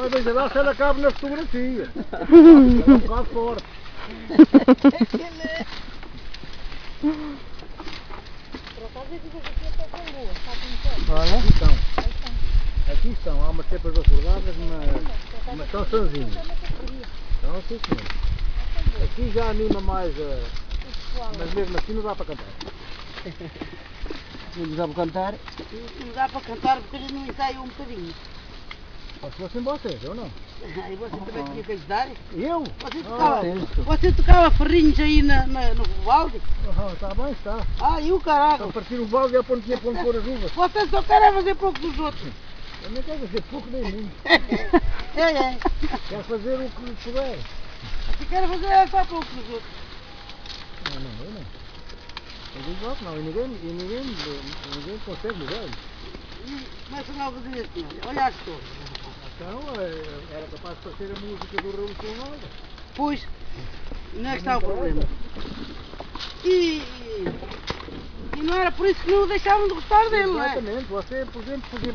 Mas veja lá se ela cabe na fotografia. É um bocado forte. Por acaso as vidas aqui até são boas, está muito Olha. Aqui estão. Aqui estão. Há umas cepas acordadas, mas estão sanzinhas. Então, sim senhor. Aqui já anima mais a... Mas mesmo assim não dá para cantar. Não dá para cantar. Não dá para cantar porque eles não ensaiam um bocadinho. Mas se fossem vocês, eu não. E você também tinha que ajudar? Eu? Você tocava ferrinhos aí no balde? Está bem, está. Ah, e o caralho? A partir do balde é para onde tinha para onde pôr as uvas. Você só quer fazer pouco dos outros. Eu não quero fazer pouco nem muito. É. Quero fazer o que puder. Você quer fazer só pouco dos outros. Não, eu não. Eu digo logo não, e ninguém consegue mudar isso. E começa a fazer assim, olha as torres. Então, era capaz de parecer a música do Revolucionário. Pois, não é que está o problema. E não era por isso que não o deixavam de gostar dele, não é? Exatamente, você, por exemplo, podia